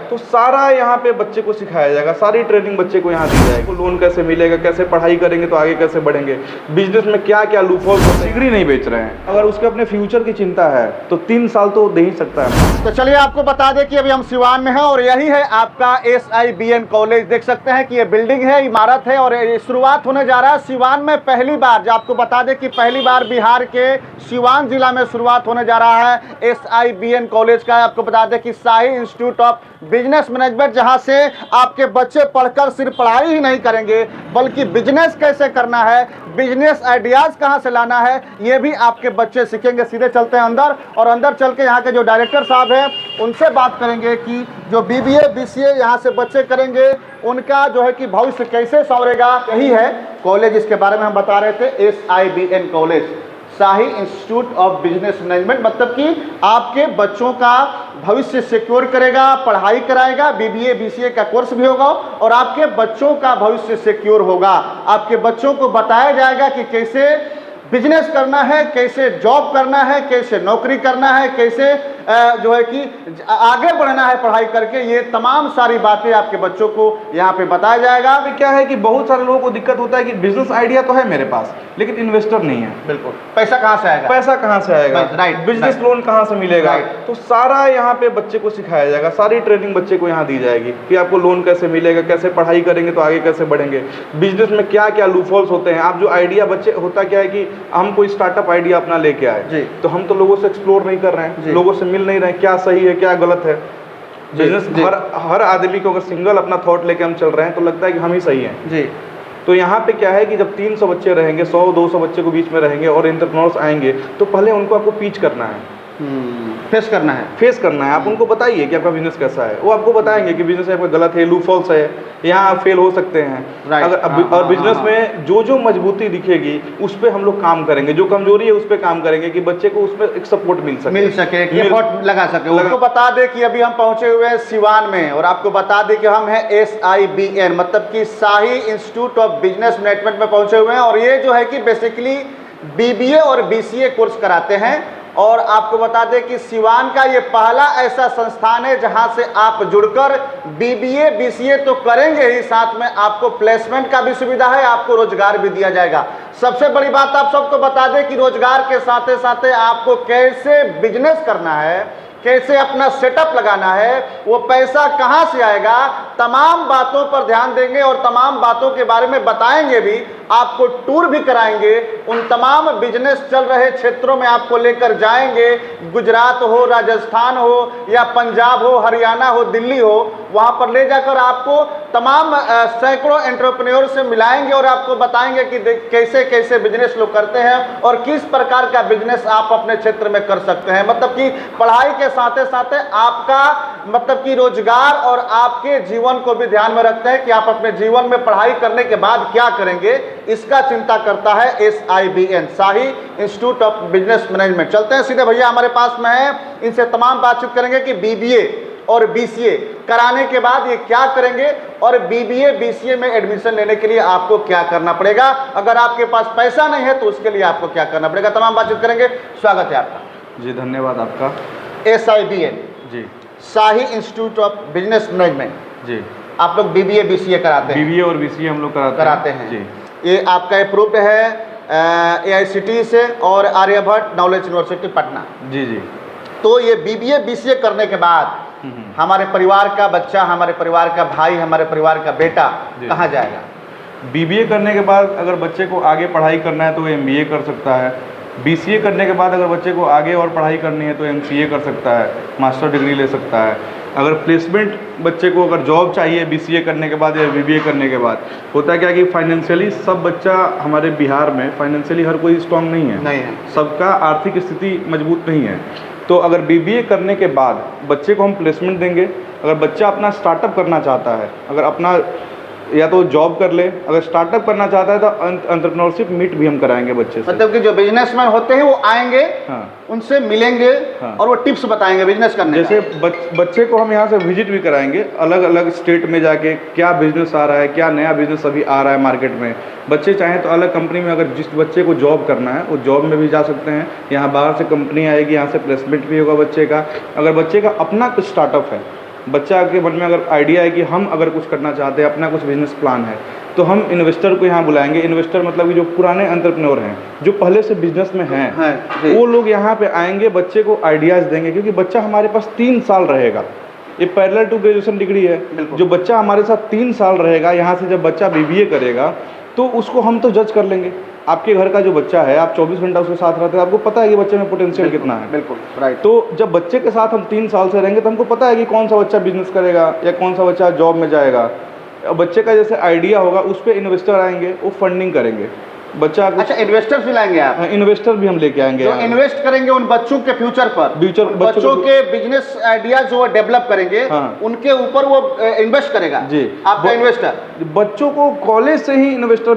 तो सारा यहाँ पे बच्चे को सिखाया जाएगा, सारी ट्रेनिंग बच्चे को यहाँ दी जाएगी। लोन कैसे मिलेगा, कैसे पढ़ाई करेंगे तो आगे कैसे बढ़ेंगे, बिजनेस में क्या क्या लूपहोल होते हैं। डिग्री नहीं बेच रहे हैं, अगर उसके अपने फ्यूचर की चिंता है तो 3 साल तो दे ही सकता है। तो चलिए आपको बता दें कि अभी हम सिवान में हैं और यही है आपका SIBN कॉलेज। देख सकते हैं कि ये बिल्डिंग है, इमारत है और शुरुआत होने जा रहा है सिवान में पहली बार। जो आपको बता दें कि पहली बार बिहार के सिवान जिला में शुरुआत होने जा रहा है SIBN कॉलेज का। आपको बता दें कि शाही इंस्टीट्यूट ऑफ बिजनेस मैनेजमेंट, जहां से आपके बच्चे पढ़कर सिर्फ पढ़ाई ही नहीं करेंगे बल्कि बिजनेस कैसे करना है, बिजनेस आइडियाज कहां से लाना है, ये भी आपके बच्चे सीखेंगे। सीधे चलते हैं अंदर और अंदर चल के यहाँ के जो डायरेक्टर साहब हैं उनसे बात करेंगे कि जो BBA BCA यहाँ से बच्चे करेंगे उनका जो है कि भविष्य कैसे संवरेगा। यही है कॉलेज, इसके बारे में हम बता रहे थे, SIBN college, shahi institute of business management. मतलब कि आपके बच्चों का भविष्य सिक्योर करेगा, पढ़ाई कराएगा, BBA BCA का कोर्स भी होगा और आपके बच्चों का भविष्य सिक्योर होगा। आपके बच्चों को बताया जाएगा कि कैसे बिजनेस करना है, कैसे जॉब करना है, कैसे नौकरी करना है, कैसे जो है कि आगे बढ़ना है पढ़ाई करके। ये तमाम सारी बातें आपके बच्चों को यहाँ पे बताया जाएगा। अभी क्या है कि बहुत सारे लोगों को दिक्कत होता है कि बिजनेस आइडिया तो है मेरे पास लेकिन इन्वेस्टर नहीं है। बिल्कुल, पैसा कहाँ से आएगा, पैसा कहाँ से आएगा, राइट, बिजनेस लोन कहाँ से मिलेगा। तो सारा यहाँ पे बच्चे को सिखाया जाएगा, सारी ट्रेनिंग बच्चे को यहाँ दी जाएगी कि आपको लोन कैसे मिलेगा, कैसे पढ़ाई करेंगे तो आगे कैसे बढ़ेंगे, बिजनेस में क्या क्या लूपहोल्स होते हैं। आप जो आइडिया बच्चे, होता क्या है कि हम कोई स्टार्टअप आइडिया अपना लेके आए तो हम तो लोगों से एक्सप्लोर नहीं कर रहे हैं, लोगों से मिल नहीं रहे हैं, क्या सही है क्या गलत है। बिजनेस हर आदमी को अगर सिंगल अपना थॉट लेके हम चल रहे हैं तो लगता है कि हम ही सही हैं जी। तो यहाँ पे क्या है कि जब 300 बच्चे रहेंगे, 100-200 बच्चे को बीच में रहेंगे और एंटरप्रेन्योर्स आएंगे तो पहले उनको आपको पीच करना है, फेस करना है। आप उनको बताइए कि आपका बिजनेस कैसा है, वो आपको बताएंगे कि बिजनेस आपका गलत है, लूपहोल्स है, यहाँ आप फेल हो सकते हैं। अगर और बिजनेस में जो मजबूती दिखेगी उस पर हम लोग काम करेंगे, जो कमजोरी है उस पर काम करेंगे कि बच्चे को उसमें एक सपोर्ट मिल सके, एफर्ट लगा सके। आपको बता दें कि अभी हम पहुंचे हुए हैं सिवान में और आपको बता दें कि हम हैं SIBN मतलब कि शाही इंस्टीट्यूट ऑफ बिजनेस मैनेजमेंट में पहुंचे हुए हैं और ये जो है कि बेसिकली BBA और BCA कोर्स कराते हैं। और आपको बता दें कि सिवान का ये पहला ऐसा संस्थान है जहां से आप जुड़कर BBA BCA तो करेंगे ही, साथ में आपको प्लेसमेंट का भी सुविधा है, आपको रोजगार भी दिया जाएगा। सबसे बड़ी बात आप सबको बता दें कि रोजगार के साथ साथ आपको कैसे बिजनेस करना है, कैसे अपना सेटअप लगाना है, वो पैसा कहां से आएगा, तमाम बातों पर ध्यान देंगे और तमाम बातों के बारे में बताएंगे भी। आपको टूर भी कराएंगे, उन तमाम बिजनेस चल रहे क्षेत्रों में आपको लेकर जाएंगे। गुजरात हो, राजस्थान हो या पंजाब हो, हरियाणा हो, दिल्ली हो, वहां पर ले जाकर आपको तमाम सैकड़ों एंटरप्रेन्योर से मिलाएंगे और आपको बताएंगे कि कैसे कैसे बिजनेस लोग करते हैं और किस प्रकार का बिजनेस आप अपने क्षेत्र में कर सकते हैं। मतलब कि पढ़ाई के साथ साथ आपका मतलब कि रोजगार और आपके जीवन को भी ध्यान में रखते हैं कि आप अपने जीवन में पढ़ाई करने के बाद क्या करेंगे, इसका चिंता करता है SIBN, shahi institute of business management. चलते हैं सीधे, भैया हमारे पास में है, इनसे तमाम बातचीत करेंगे कि BBA और BCA कराने के बाद ये क्या करेंगे और BBA BCA में एडमिशन लेने के लिए आपको क्या करना पड़ेगा, अगर आपके पास पैसा नहीं है तो उसके लिए आपको क्या करना पड़ेगा, तमाम बातचीत करेंगे। स्वागत है आपका जी। धन्यवाद आपका। SIBN ji, Shahi institute of business management ji. आप लोग BBA BCA कराते हैं? BBA और BCA हम लोग कराते हैं जी। ये आपका अप्रूव्ड है AICTE से और आर्यभट्ट नॉलेज यूनिवर्सिटी पटना जी जी। तो ये BBA BCA करने के बाद हमारे परिवार का बच्चा, हमारे परिवार का भाई, हमारे परिवार का बेटा कहाँ जाएगा? BBA करने के बाद अगर बच्चे को आगे पढ़ाई करना है तो MBA कर सकता है। BCA करने के बाद अगर बच्चे को आगे और पढ़ाई करनी है तो MCA कर सकता है, मास्टर डिग्री ले सकता है। अगर प्लेसमेंट बच्चे को अगर जॉब चाहिए BCA करने के बाद या BBA करने के बाद, होता क्या कि फाइनेंशियली सब बच्चा हमारे बिहार में फाइनेंशियली हर कोई स्ट्रांग नहीं है, सबका आर्थिक स्थिति मजबूत नहीं है। तो अगर BBA करने के बाद बच्चे को हम प्लेसमेंट देंगे, अगर बच्चा अपना स्टार्टअप करना चाहता है, अगर अपना या तो जॉब कर ले, अगर स्टार्टअप करना चाहता है तो एंटरप्रेन्योरशिप मीट भी हम कराएंगे बच्चे से। मतलब कि जो बिजनेसमैन होते हैं वो आएंगे, उनसे मिलेंगे और वो टिप्स बताएंगे बिजनेस करने। जैसे बच्चे को हम यहाँ से विजिट भी कराएंगे, अलग अलग स्टेट में जाके क्या बिजनेस आ रहा है, क्या नया बिजनेस अभी आ रहा है मार्केट में। बच्चे चाहें तो अलग कंपनी में, अगर जिस बच्चे को जॉब करना है वो जॉब में भी जा सकते हैं। यहाँ बाहर से कंपनी आएगी, यहाँ से प्लेसमेंट भी होगा बच्चे का। अगर बच्चे का अपना कुछ स्टार्टअप है बच्चा के मन में अगर आइडिया है कि हम अगर कुछ करना चाहते हैं, अपना कुछ बिजनेस प्लान है, तो हम इन्वेस्टर को यहाँ बुलाएंगे। इन्वेस्टर मतलब कि जो पुराने एंटरप्रेन्योर हैं, जो पहले से बिजनेस में हैं, वो लोग यहाँ पे आएंगे, बच्चे को आइडियाज़ देंगे, क्योंकि बच्चा हमारे पास 3 साल रहेगा। ये पैरेलल टू ग्रेजुएशन डिग्री है। जो बच्चा हमारे साथ 3 साल रहेगा, यहाँ से जब बच्चा BBA करेगा तो उसको हम तो जज कर लेंगे। आपके घर का जो बच्चा है, आप 24 घंटा उसके साथ रहते हैं, आपको पता है कि बच्चे में पोटेंशियल कितना है। बिल्कुल राइट। तो जब बच्चे के साथ हम 3 साल से रहेंगे तो हमको पता है कि कौन सा बच्चा बिजनेस करेगा या कौन सा बच्चा जॉब में जाएगा। बच्चे का जैसे आइडिया होगा, उस पर इन्वेस्टर आएंगे, वो फंडिंग करेंगे। बच्चा अच्छा, इन्वेस्टर्स भी लाएंगे आप? इन्वेस्टर भी हम लेके आएंगे, जो इन्वेस्ट करेंगे उन बच्चों के फ्यूचर पर, बच्चों के बिजनेस आइडिया जो वो डेवलप करेंगे, उनके ऊपर वो इन्वेस्ट करेगा जी। आपका इन्वेस्टर बच्चों को कॉलेज से ही इन्वेस्टर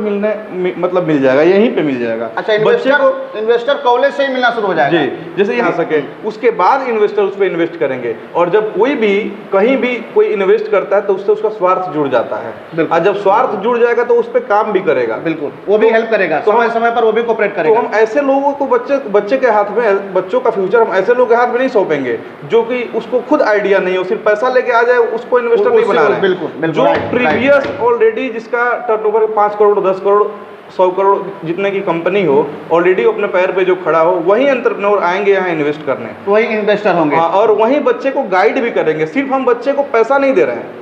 मतलब मिल जाएगा, यहीं पे मिल जाएगा। अच्छा, इन्वेस्टर कॉलेज से ही मिलना शुरू हो जाएगा जी, जैसे यहाँ सके, उसके बाद इन्वेस्टर उस पर इन्वेस्ट करेंगे। और जब कोई भी कहीं भी कोई इन्वेस्ट करता है तो उससे उसका स्वार्थ जुड़ जाता है, और जब स्वार्थ जुड़ जाएगा तो उस पर काम भी करेगा। बिल्कुल, वो भी हेल्प करेगा, तो समय समय पर वो भी कोऑपरेट करेगा। तो हम ऐसे लोगों को बच्चे के हाथ में, बच्चों का फ्यूचर हम ऐसे लोगों के हाथ में नहीं सौंपेंगे जो कि उसको खुद आइडिया नहीं हो, सिर्फ पैसा लेके आ जाए, उसको इन्वेस्टर नहीं बना रहे हैं। बिल्कुल, जो प्रीवियस ऑलरेडी जिसका टर्नओवर 5 करोड़, 10 करोड़, 100 करोड़ जितने की कंपनी हो, ऑलरेडी अपने पैर पे जो खड़ा हो, वही एंटरप्रेन्योर आएंगे यहाँ इन्वेस्ट करने, वही इन्वेस्टर होंगे। और वहीं बच्चे को गाइड भी करेंगे। सिर्फ हम बच्चे को पैसा नहीं दे रहे हैं,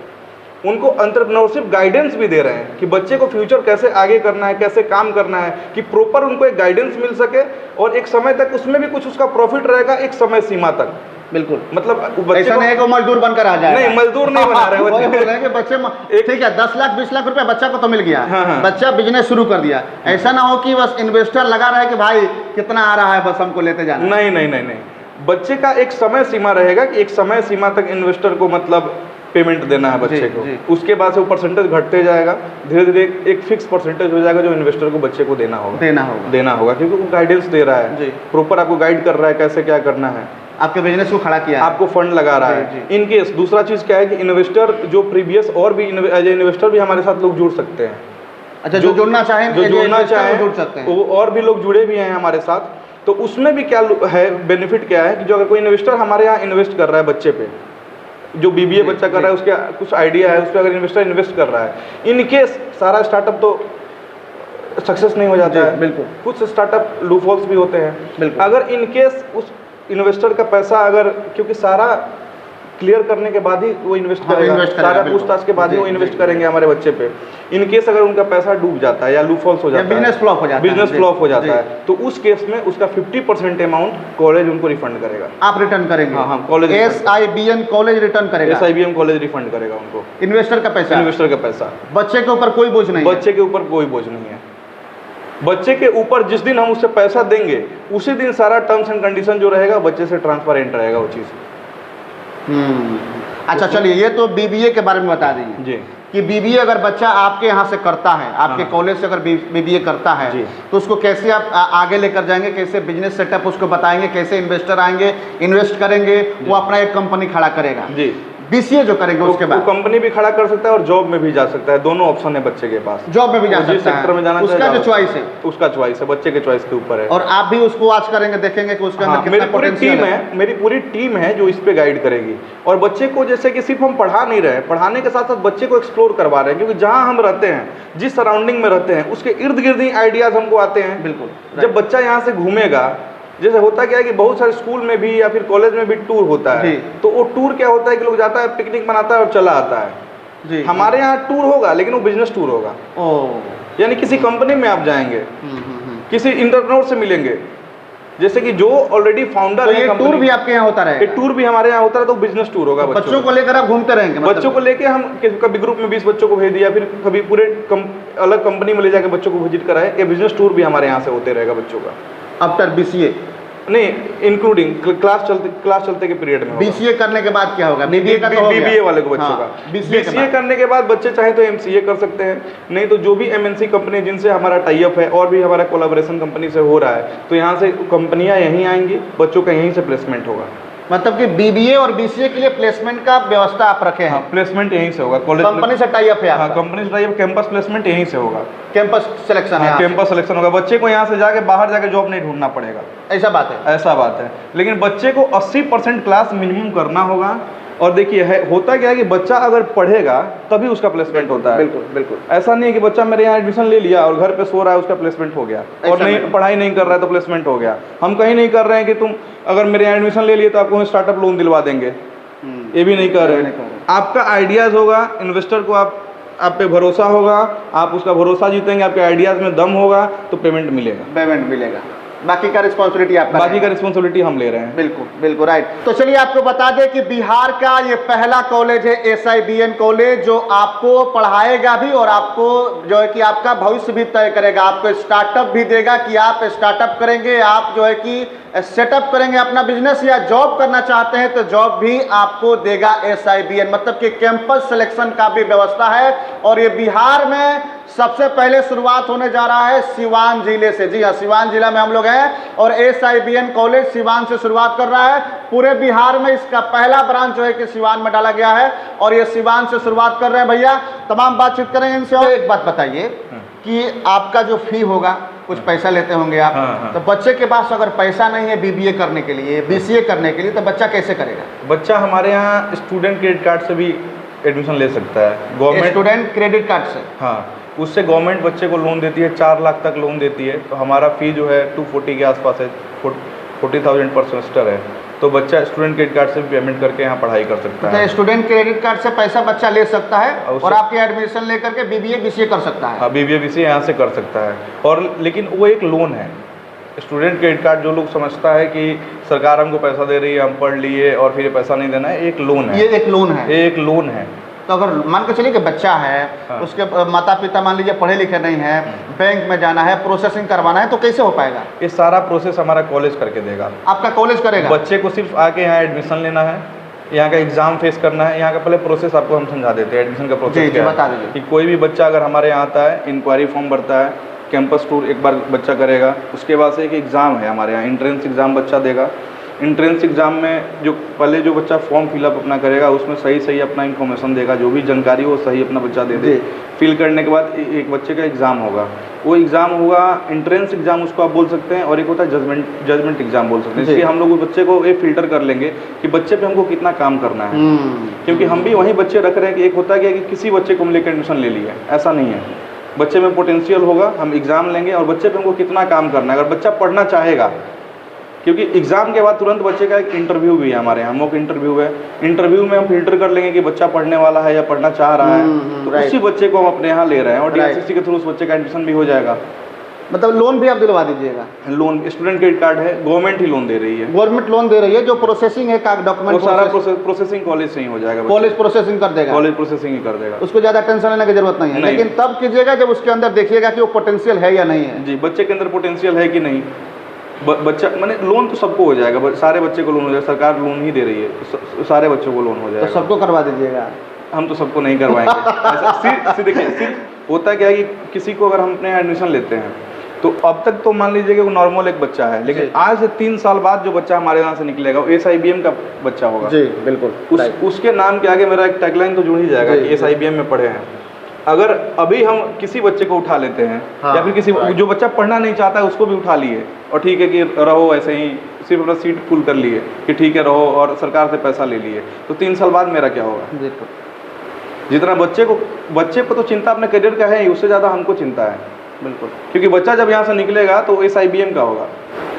उनको एंटरप्रेन्योरशिप गाइडेंस भी दे रहे हैं कि बच्चे को फ्यूचर कैसे आगे करना है, कैसे काम करना है, कि प्रॉपर उनको एक गाइडेंस मिल सके, और एक समय तक उसमें भी कुछ उसका प्रॉफिट रहेगा, एक समय सीमा तक। बिल्कुल, मतलब ऐसा नहीं है कि मजदूर बनकर आ जाए। नहीं, मजदूर नहीं बना रहे बच्चे। ठीक है, 10 लाख 20 लाख रुपया बच्चा को तो मिल गया, बच्चा बिजनेस शुरू कर दिया। ऐसा ना हो कि बस इन्वेस्टर लगा रहा है कि भाई कितना आ रहा है, बस हमको लेते जाना। नहीं नहीं नहीं नहीं, बच्चे का एक समय सीमा रहेगा कि एक समय सीमा तक इन्वेस्टर को मतलब पेमेंट देना है बच्चे को। उसके बाद से वो परसेंटेज घटते जाएगा, धीरे धीरे एक फिक्स परसेंटेज हो जाएगा जो इन्वेस्टर को बच्चे को देना होगा, क्योंकि वो गाइडेंस दे रहा है, प्रॉपर आपको गाइड कर रहा है कैसे क्या करना है, आपके बिजनेस को खड़ा किया, आपको फंड लगा रहा है। इनकेस दूसरा चीज़ क्या है कि इन्वेस्टर जो प्रीवियस और भी एज इन्वेस्टर भी हमारे साथ लोग जुड़ सकते हैं। अच्छा, जो जुड़ना चाहें जुड़ सकते हैं, वो और भी लोग जुड़े भी हैं हमारे साथ। तो उसमें भी क्या है बेनिफिट, क्या है कि जो अगर कोई इन्वेस्टर हमारे यहाँ इन्वेस्ट कर रहा है बच्चे पे, जो BBA बच्चा कर रहा है, उसके कुछ आइडिया है, उस पर अगर इन्वेस्टर इन्वेस्ट कर रहा है, इनकेस सारा स्टार्टअप तो सक्सेस नहीं हो जाता है। बिल्कुल, कुछ स्टार्टअप लूपहोल्स भी होते हैं। अगर इनकेस उस इन्वेस्टर का पैसा अगर, क्योंकि सारा क्लियर करने के बाद ही वो इन्वेस्ट करेगा, सारा पूछताछ के बाद ही वो इन्वेस्ट करेंगे हमारे बच्चे पे। इनकेस अगर उनका पैसा डूब जाता है या लूपहोल्स हो जाता है, बिजनेस फ्लॉप हो जाता है, तो उस केस में उसका 50% अमाउंट कॉलेज उनको रिफंड करेगा। आप रिटर्न करेंगे? हाँ, कॉलेज SIBN कॉलेज रिटर्न करेगा, SIBM कॉलेज रिफंड करेगा उनको। इन्वेस्टर का पैसा, बच्चे के ऊपर कोई बोझ नहीं, बच्चे के ऊपर कोई बोझ नहीं है। बच्चे के ऊपर जिस दिन हम उससे पैसा देंगे, उसी दिन सारा टर्म्स एंड कंडीशन जो रहेगा बच्चे से ट्रांसपेरेंट रहेगा वो चीज़। अच्छा, चलिए, ये तो BBA के बारे में बता दीजिए जी, कि BBA अगर बच्चा आपके यहाँ से करता है, आपके कॉलेज से अगर BBA करता है, तो उसको कैसे आप आगे लेकर जाएंगे, कैसे बिजनेस सेटअप उसको बताएंगे, कैसे इन्वेस्टर आएंगे, इन्वेस्ट करेंगे, वो अपना एक कंपनी खड़ा करेगा जी। BCA जो करेंगे उसके बाद कंपनी भी खड़ा कर सकता है और जॉब में भी जा सकता है, दोनों ऑप्शन है बच्चे के पास। जॉब में भी जा सकता है, सेक्टर में जाना उसका जो चॉइस है, उसका चॉइस है, बच्चे के चॉइस के ऊपर है। और आप भी उसको वॉच करेंगे, देखेंगे कि उसके अंदर कितना पोटेंशियल है। मेरी पूरी टीम है जो इस पे गाइड करेगी, और बच्चे को जैसे कि सिर्फ हम पढ़ा नहीं रहे, पढ़ाने के साथ साथ बच्चे को एक्सप्लोर करवा रहे हैं, क्योंकि जहाँ हम रहते हैं, जिस सराउंडिंग में रहते हैं, उसके इर्द गिर्द ही आइडियाज हमको आते हैं। बिल्कुल, जब बच्चा यहाँ से घूमेगा, जैसे होता क्या है कि बहुत सारे स्कूल में भी या फिर कॉलेज में भी टूर होता है, तो वो टूर क्या होता है कि लोग जाता है, पिकनिक मनाता है और चला आता है जी। हमारे यहाँ टूर होगा, लेकिन वो बिजनेस टूर होगा। यानी किसी कंपनी में आप जाएंगे, किसी एंटरप्रेन्योर से मिलेंगे, जैसे कि जो ऑलरेडी फाउंडर है। ये टूर भी आपके यहाँ होता रहेगा? टूर भी हमारे यहाँ होता है, तो बिजनेस टूर होगा। बच्चों को लेकर आप घूमते रहेंगे? बच्चों को लेकर हम कभी ग्रुप में 20 बच्चों को भेज दिया, फिर कभी पूरे अलग कंपनी में ले जाकर बच्चों को विजिट कराए। ये बिजनेस टूर भी हमारे यहाँ से होते रहेगा बच्चों का। आफ्टर BCA नहीं, इंक्लूडिंग क्लास चलते के पीरियड में। BCA करने के बाद क्या होगा? BBA का तो हो गया। BBA वाले को बच्चों का। BCA करने के बाद बच्चे चाहे तो MCA कर सकते हैं, नहीं तो जो भी MNC कंपनी जिनसे हमारा टाई अप है और भी हमारा कोलैबोरेशन कंपनी से हो रहा है, तो यहाँ से कंपनियाँ यहीं आएंगी, बच्चों का यहीं से प्लेसमेंट होगा। मतलब कि BBA और BCA के लिए प्लेसमेंट का व्यवस्था आप रखे हैं? प्लेसमेंट यहीं से होगा। कॉलेज कंपनी से टाई अप है? हाँ, कंपनी से टाई अप, कैंपस प्लेसमेंट यहीं से होगा। कैंपस सिलेक्शन है? कैंपस सिलेक्शन होगा। बच्चे को यहाँ से जाके बाहर जाके जॉब नहीं ढूंढना पड़ेगा। ऐसा बात है? ऐसा बात है, लेकिन बच्चे को 80% क्लास मिनिमम करना होगा, और देखिए होता क्या है कि बच्चा अगर पढ़ेगा तभी उसका प्लेसमेंट होता है। बिल्कुल बिल्कुल। ऐसा नहीं है कि बच्चा मेरे यहाँ एडमिशन ले लिया और घर पे सो रहा है उसका प्लेसमेंट हो गया, और नहीं पढ़ाई नहीं कर रहा है तो प्लेसमेंट हो गया। हम कहीं नहीं कर रहे हैं कि तुम अगर मेरे यहाँ एडमिशन ले लिए तो आपको स्टार्टअप लोन दिलवा देंगे, ये भी नहीं कर रहे हैं। आपका आइडियाज़ होगा, इन्वेस्टर को आप पे भरोसा होगा, आप उसका भरोसा जीतेंगे, आपके आइडियाज़ में दम होगा तो पेमेंट मिलेगा। बाकी का रिस्पॉन्सिबिलिटी आपका, बाकी का रिस्पॉन्सिबिलिटी हम ले रहे हैं। बिल्कुल बिल्कुल राइट। तो चलिए आपको बता दें कि बिहार का ये पहला कॉलेज है SIBN कॉलेज, जो आपको पढ़ाएगा भी और आपको जो है कि आपका भविष्य भी तय करेगा। आपको स्टार्टअप भी देगा कि आप स्टार्टअप करेंगे, आप जो है कि सेटअप करेंगे अपना बिजनेस, या जॉब करना चाहते हैं तो जॉब भी आपको देगा SIBN। मतलब कि कैंपस सिलेक्शन का भी व्यवस्था है। और ये बिहार में सबसे पहले शुरुआत होने जा रहा है सिवान जिले से। जी हाँ, सिवान जिला में हम लोग हैं और SIBN कॉलेज सिवान से शुरुआत कर रहा है। पूरे बिहार में इसका पहला ब्रांच जो है कि सिवान में डाला गया है और ये सिवान से शुरुआत कर रहे हैं। भैया तमाम बातचीत करेंगे इनसे। और एक बात बताइए कि आपका जो फी होगा, कुछ पैसा लेते होंगे आप, तो बच्चे के पास अगर पैसा नहीं है BBA करने के लिए, BCA करने के लिए, तो बच्चा कैसे करेगा? बच्चा हमारे यहाँ स्टूडेंट क्रेडिट कार्ड से भी एडमिशन ले सकता है। गवर्नमेंट स्टूडेंट क्रेडिट कार्ड से, हाँ, उससे गवर्नमेंट बच्चे को लोन देती है, 4 लाख तक लोन देती है। तो हमारा फ़ी जो है 240 के आसपास है, 40,000 पर सेमेस्टर है। तो बच्चा स्टूडेंट क्रेडिट कार्ड से भी पेमेंट करके यहाँ पढ़ाई कर सकता है। स्टूडेंट क्रेडिट कार्ड से पैसा बच्चा ले सकता है और आपके एडमिशन लेकर के BBA BCA कर सकता है। हाँ, BBA BCA यहाँ से कर सकता है। और लेकिन वो एक लोन है। स्टूडेंट क्रेडिट कार्ड जो लोग समझता है कि सरकार हमको पैसा दे रही है, हम पढ़ लिए और फिर पैसा नहीं देना है, एक लोन है। ये एक लोन है, एक लोन है। तो अगर मान के चलिए कि बच्चा है, हाँ, उसके माता पिता मान लीजिए पढ़े लिखे नहीं है, बैंक में जाना है, प्रोसेसिंग करवाना है, तो कैसे हो पाएगा? ये सारा प्रोसेस हमारा कॉलेज करके देगा। आपका कॉलेज करेगा? बच्चे को सिर्फ आके यहाँ एडमिशन लेना है, यहाँ का एग्जाम फेस करना है। यहाँ का पहले प्रोसेस आपको हम समझा देते हैं, एडमिशन का प्रोसेस क्या है। बता दीजिए कि कोई भी बच्चा अगर हमारे यहाँ आता है, इंक्वायरी फॉर्म भरता है, कैंपस टूर एक बार बच्चा करेगा, उसके बाद से एक एग्ज़ाम है हमारे यहाँ, एंट्रेंस एग्ज़ाम बच्चा देगा। एंट्रेंस एग्ज़ाम में जो पहले जो बच्चा फॉर्म फिलअप अपना करेगा, उसमें सही अपना इन्फॉर्मेशन देगा, जो भी जानकारी हो सही अपना बच्चा दे दे। फिल करने के बाद एक बच्चे का एग्ज़ाम होगा। वो एग्ज़ाम होगा एंट्रेंस एग्ज़ाम, उसको आप बोल सकते हैं, और एक होता है जजमेंट एग्ज़ाम बोल सकते हैं। इसलिए हम लोग उस बच्चे को ये फिल्टर कर लेंगे कि बच्चे पे हमको कितना काम करना है, क्योंकि हम भी वही बच्चे रख रहे हैं कि एक होता है कि किसी बच्चे को हम लेकर एडमिशन ले लिया, ऐसा नहीं है। बच्चे में पोटेंशियल होगा, हम एग्ज़ाम लेंगे और बच्चे पे हमको कितना काम करना है। अगर बच्चा पढ़ना चाहेगा, क्योंकि एग्ज़ाम के बाद तुरंत बच्चे का एक इंटरव्यू भी है हमारे यहाँ, मॉक इंटरव्यू है। इंटरव्यू में हम फिल्टर कर लेंगे कि बच्चा पढ़ने वाला है या पढ़ना चाह रहा है, तो उसी बच्चे को हम अपने यहाँ ले रहे हैं और DSCC के थ्रू उस बच्चे का एडमिशन भी हो जाएगा। मतलब लोन भी आप दिलवा दीजिएगा? लोन स्टूडेंट क्रेडिट कार्ड है, गवर्नमेंट ही लोन दे रही है। गवर्नमेंट लोन दे रही है, जो प्रोसेसिंग है डॉक्यूमेंट, वो सारा प्रोसेसिंग कॉलेज से ही हो जाएगा। कॉलेज प्रोसेसिंग कर देगा? कॉलेज प्रोसेसिंग ही कर देगा, उसको ज़्यादा टेंशन लेने की जरूरत नहीं है। लेकिन तब कीजिएगा जब उसके अंदर देखिएगा कि वो पोटेंशियल है या नहीं है। जी, बच्चे के अंदर पोटेंशियल है कि नहीं। बच्चा मैंने लोन तो सबको हो जाएगा, सारे बच्चे को लोन हो जाएगा, सरकार लोन ही दे रही है, तो सारे बच्चों को लोन हो जाएगा। तो सबको करवा दीजिएगा? हम तो सबको नहीं करवाएंगे। देखिए, सिर्फ होता क्या है कि किसी को अगर हम अपने एडमिशन लेते हैं, तो अब तक तो मान लीजिए कि वो नॉर्मल एक बच्चा है, लेकिन आज से 3 साल बाद जो बच्चा हमारे यहाँ से निकलेगा वो SIBM का बच्चा होगा। जी बिल्कुल। उसके नाम के आगे मेरा एक टैगलाइन तो जुड़ ही जाएगा कि SIBM में पढ़े हैं। अगर अभी हम किसी बच्चे को उठा लेते हैं, हाँ, या फिर किसी जो बच्चा पढ़ना नहीं चाहता है उसको भी उठा लिए और ठीक है कि रहो ऐसे ही, सिर्फ अपना सीट फुल कर लिए कि ठीक है रहो, और सरकार से पैसा ले लिए, तो 3 साल बाद मेरा क्या होगा? जितना बच्चे को तो चिंता अपने करियर का है, उससे ज़्यादा हमको चिंता है। बिल्कुल, क्योंकि बच्चा जब यहाँ से निकलेगा तो SIBM का होगा।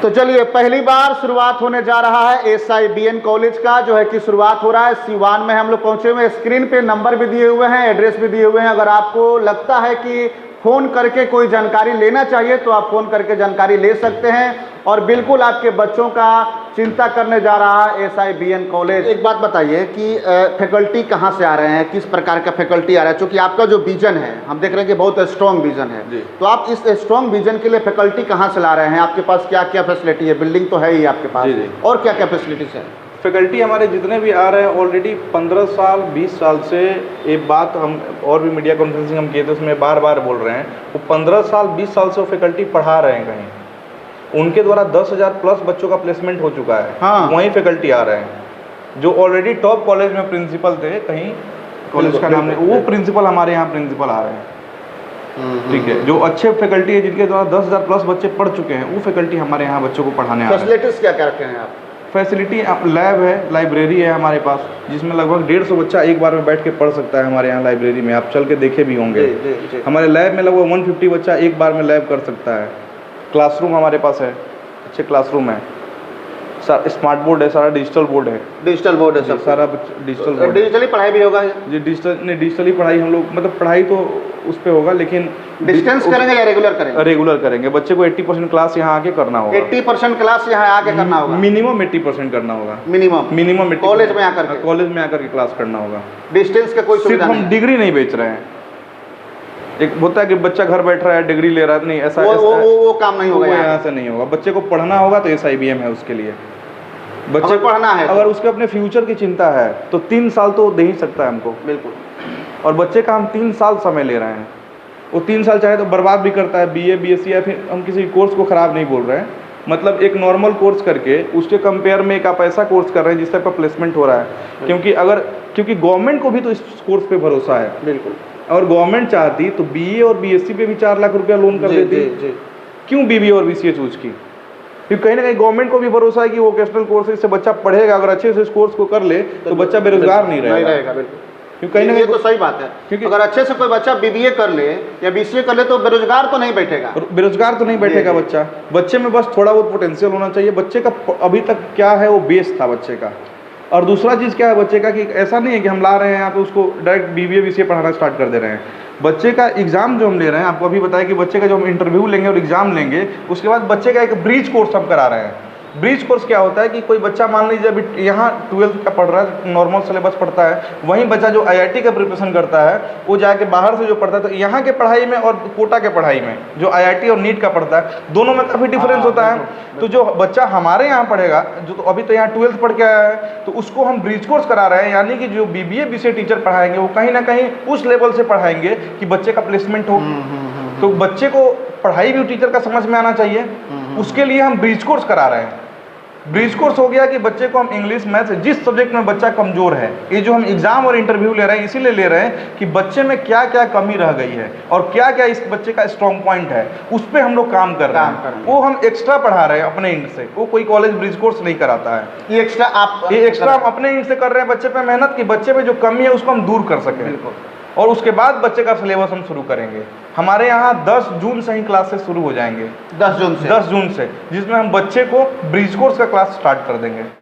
तो चलिए, पहली बार शुरुआत होने जा रहा है SIBN कॉलेज का, जो है कि शुरुआत हो रहा है सिवान में। हम लोग पहुंचे हुए, स्क्रीन पे नंबर भी दिए हुए हैं, एड्रेस भी दिए हुए हैं। अगर आपको लगता है कि फ़ोन करके कोई जानकारी लेना चाहिए तो आप फ़ोन करके जानकारी ले सकते हैं। और बिल्कुल आपके बच्चों का चिंता करने जा रहा है SIBN कॉलेज। एक बात बताइए कि फैकल्टी कहाँ से आ रहे हैं, किस प्रकार का फैकल्टी आ रहा है? क्योंकि आपका जो विजन है, हम देख रहे हैं कि बहुत स्ट्रॉन्ग विजन है, तो आप इस स्ट्रॉन्ग विजन के लिए फैकल्टी कहाँ से ला रहे हैं? आपके पास क्या क्या फैसिलिटी है? बिल्डिंग तो है ही आपके पास, और क्या क्या फैसिलिटीज है? फैकल्टी हमारे जितने भी आ रहे हैं ऑलरेडी 15 साल 20 साल से, एक बात हम और भी मीडिया कॉन्फ्रेंसिंग हम किए थे उसमें बार बार बोल रहे हैं, वो 15 साल 20 साल से वो फैकल्टी पढ़ा रहे हैं कहीं, उनके द्वारा 10,000 प्लस बच्चों का प्लेसमेंट हो चुका है। हाँ, वहीं फैकल्टी आ रहे हैं जो ऑलरेडी टॉप कॉलेज में प्रिंसिपल थे, कहीं कॉलेज का नाम नहीं, वो प्रिंसिपल हमारे यहाँ प्रिंसिपल आ रहे हैं। ठीक है, जो अच्छे फैकल्टी है जिनके द्वारा 10,000 प्लस बच्चे पढ़ चुके हैं, वो फैकल्टी हमारे यहाँ बच्चों को पढ़ाने आ रहे हैं। फैसिलिटीज क्या क्या रखे हैं आप? फैसिलिटी लैब है, लाइब्रेरी है हमारे पास, जिसमें लगभग 150 बच्चा एक बार में बैठ के पढ़ सकता है हमारे यहाँ लाइब्रेरी में। आप चल के देखे भी होंगे। जी। हमारे लैब में लगभग 150 बच्चा एक बार में लैब कर सकता है। क्लासरूम हमारे पास है, अच्छे क्लासरूम है, स्मार्ट बोर्ड है, सारा डिजिटल बोर्ड है। डिजिटल बोर्ड है सब, सारा डिजिटल बोर्ड। डिजिटली पढ़ाई भी होगा जी, डिजिटली पढ़ाई हम लोग, मतलब पढ़ाई तो उस पे होगा, लेकिन डिस्टेंस करेंगे या रेगुलर करेंगे? रेगुलर करेंगे। बच्चे को 80% क्लास यहाँ आके करना होगा। 80% क्लास यहाँ आके करना होगा, मिनिमम 80% करना होगा। मिनिमम कॉलेज में आकर के? कॉलेज में आकर के क्लास करना होगा। डिस्टेंस का कोई सुविधा सिर्फ नहीं? हम डिग्री नहीं बेच रहे हैं। एक होता है कि बच्चा घर बैठ रहा है, डिग्री ले रहा है, नहीं ऐसा वो काम नहीं होगा, यहाँ से नहीं होगा। बच्चे को पढ़ना होगा तो SIBM है उसके लिए। बच्चे को पढ़ना है, अगर उसके अपने फ्यूचर की चिंता है तो 3 साल तो दे ही सकता है हमको। बिल्कुल। और बच्चे का हम 3 साल समय ले रहे हैं। वो 3 साल चाहे तो बर्बाद भी करता है, BA BSc, या फिर हम किसी कोर्स को ख़राब नहीं बोल रहे हैं, मतलब एक नॉर्मल कोर्स करके उसके कंपेयर में एक आप ऐसा कोर्स कर रहे हैं जिस टाइप का प्लेसमेंट हो रहा है। क्योंकि गवर्नमेंट को भी तो इस कोर्स पे भरोसा है। बिल्कुल। और गवर्नमेंट चाहती तो BA और BSc पे भी 4 लाख रुपया लोन कर देती। क्यों BBA और BCA चूज की? क्योंकि कहीं ना कहीं गवर्नमेंट को भी भरोसा है कि वोकेशनल कोर्स से बच्चा पढ़ेगा, अगर अच्छे से इस कोर्स को कर ले तो बच्चा बेरोजगार नहीं रहेगा। क्योंकि कहीं ना कहीं तो सही बात है, क्योंकि अगर अच्छे से कोई बच्चा BBA कर ले या BCA कर ले तो बेरोजगार तो नहीं बैठेगा। बेरोजगार तो नहीं बैठेगा बच्चा। बच्चे में बस थोड़ा बहुत पोटेंशियल होना चाहिए। बच्चे का अभी तक क्या है, वो बेस था बच्चे का। और दूसरा चीज़ क्या है बच्चे का, कि ऐसा नहीं है कि हम ला रहे हैं यहाँ पे उसको डायरेक्ट BBA BCA पढ़ाना स्टार्ट कर दे रहे हैं। बच्चे का एग्ज़ाम जो हम ले रहे हैं, आपको अभी बताया कि बच्चे का जो हम इंटरव्यू लेंगे और एग्ज़ाम लेंगे, उसके बाद बच्चे का एक ब्रीज कोर्स हम करा रहे हैं। ब्रीज कोर्स क्या होता है कि कोई बच्चा मान लीजिए अभी यहाँ 12th का पढ़ रहा है, नॉर्मल सिलेबस पढ़ता है, वहीं बच्चा जो IIT का प्रिपरेशन करता है वो जाके बाहर से जो पढ़ता है, तो यहाँ के पढ़ाई में और कोटा के पढ़ाई में जो IIT और नीट का पढ़ता है, दोनों में काफ़ी डिफरेंस होता है। तो जो बच्चा हमारे यहाँ पढ़ेगा, जो तो अभी तो यहाँ 12th पढ़ के आया है, तो उसको हम ब्रीज कोर्स करा रहे हैं, यानी कि जो BBA BCA टीचर पढ़ाएंगे वो कहीं ना कहीं उस लेवल से पढ़ाएंगे कि बच्चे का प्लेसमेंट हो। तो बच्चे को पढ़ाई भी टीचर का समझ में आना चाहिए, उसके लिए हम ब्रीज कोर्स करा रहे हैं। ब्रीज कोर्स हो गया कि बच्चे को हम इंग्लिश मैथ्स जिस सब्जेक्ट में बच्चा कमजोर है, ये जो हम एग्जाम और इंटरव्यू ले रहे हैं इसीलिए ले रहे हैं कि बच्चे में क्या क्या कमी रह गई है और क्या क्या इस बच्चे का स्ट्रॉन्ग पॉइंट है, उस पर हम लोग काम कर रहे हैं। वो हम एक्स्ट्रा पढ़ा रहे हैं अपने इंड से, वो कोई कॉलेज ब्रीज कोर्स नहीं कराता है। ये एक्स्ट्रा हम अपने इंड से कर रहे हैं बच्चे पे मेहनत, की बच्चे में जो कमी है उसको हम दूर कर सकें। और उसके बाद बच्चे का सिलेबस हम शुरू करेंगे। हमारे यहाँ 10 जून से ही क्लासेस शुरू हो जाएंगे। 10 जून से, जिसमें हम बच्चे को ब्रीज कोर्स का क्लास स्टार्ट कर देंगे।